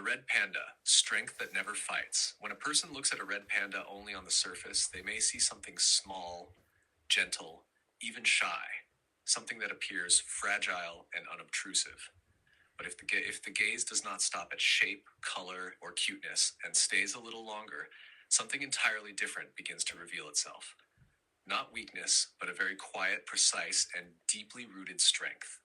The red panda, strength that never fights. When a person looks at a red panda only on the surface, they may see something small, gentle, even shy, something that appears fragile and unobtrusive. But if the gaze does not stop at shape, color, or cuteness and stays a little longer, something entirely different begins to reveal itself. Not weakness, but a very quiet, precise, and deeply rooted strength.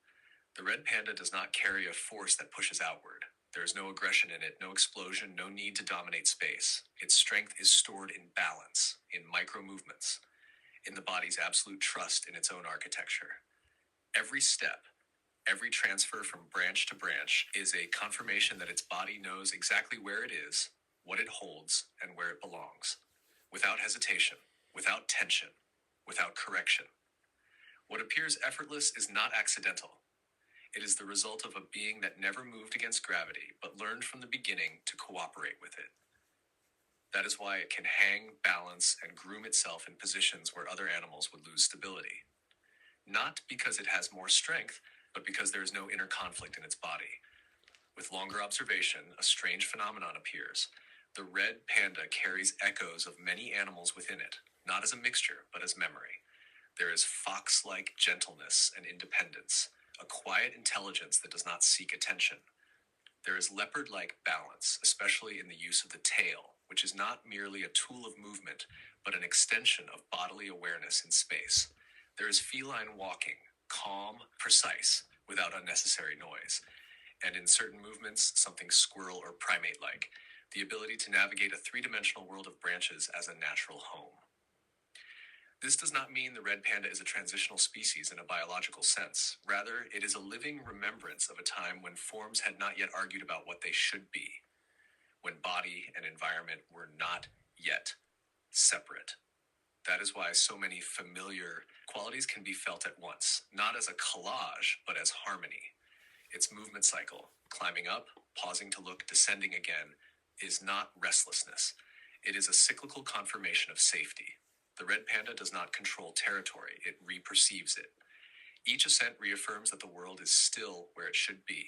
The red panda does not carry a force that pushes outward. There is no aggression in it, no explosion, no need to dominate space. Its strength is stored in balance, in micro movements, in the body's absolute trust in its own architecture. Every step, every transfer from branch to branch is a confirmation that its body knows exactly where it is, what it holds, and where it belongs, without hesitation, without tension, without correction. What appears effortless is not accidental. It is the result of a being that never moved against gravity, but learned from the beginning to cooperate with it. That is why it can hang, balance, and groom itself in positions where other animals would lose stability. Not because it has more strength, but because there is no inner conflict in its body. With longer observation, a strange phenomenon appears. The red panda carries echoes of many animals within it, not as a mixture, but as memory. There is fox-like gentleness and independence, a quiet intelligence that does not seek attention. There is leopard-like balance, especially in the use of the tail, which is not merely a tool of movement, but an extension of bodily awareness in space. There is feline walking, calm, precise, without unnecessary noise. And in certain movements, something squirrel or primate-like, the ability to navigate a three-dimensional world of branches as a natural home. This does not mean the red panda is a transitional species in a biological sense. Rather, it is a living remembrance of a time when forms had not yet argued about what they should be, when body and environment were not yet separate. That is why so many familiar qualities can be felt at once, not as a collage, but as harmony. Its movement cycle, climbing up, pausing to look, descending again, is not restlessness. It is a cyclical confirmation of safety. The red panda does not control territory, it reperceives it. Each ascent reaffirms that the world is still where it should be,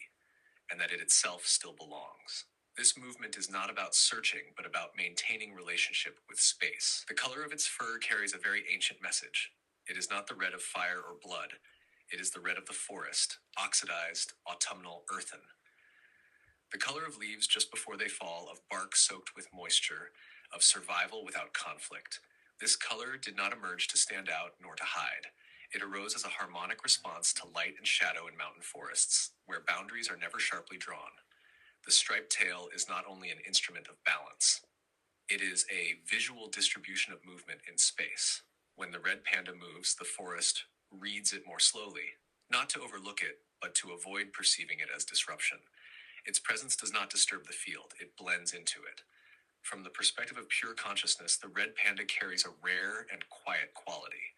and that it itself still belongs. This movement is not about searching, but about maintaining relationship with space. The color of its fur carries a very ancient message. It is not the red of fire or blood. It is the red of the forest, oxidized, autumnal, earthen. The color of leaves just before they fall, of bark soaked with moisture, of survival without conflict. This color did not emerge to stand out nor to hide. It arose as a harmonic response to light and shadow in mountain forests, where boundaries are never sharply drawn. The striped tail is not only an instrument of balance. It is a visual distribution of movement in space. When the red panda moves, the forest reads it more slowly, not to overlook it, but to avoid perceiving it as disruption. Its presence does not disturb the field, it blends into it. From the perspective of pure consciousness, the red panda carries a rare and quiet quality.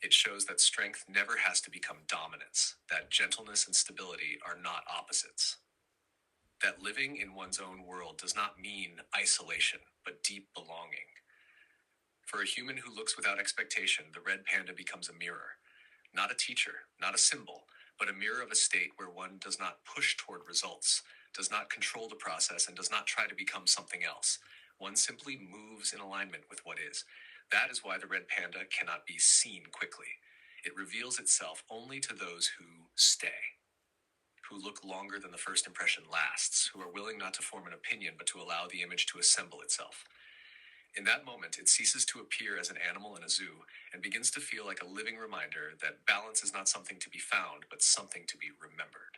It shows that strength never has to become dominance, that gentleness and stability are not opposites. That living in one's own world does not mean isolation, but deep belonging. For a human who looks without expectation, the red panda becomes a mirror. Not a teacher, not a symbol, but a mirror of a state where one does not push toward results, does not control the process, and does not try to become something else. One simply moves in alignment with what is. That is why the red panda cannot be seen quickly. It reveals itself only to those who stay, who look longer than the first impression lasts, who are willing not to form an opinion but to allow the image to assemble itself. In that moment, it ceases to appear as an animal in a zoo and begins to feel like a living reminder that balance is not something to be found, but something to be remembered.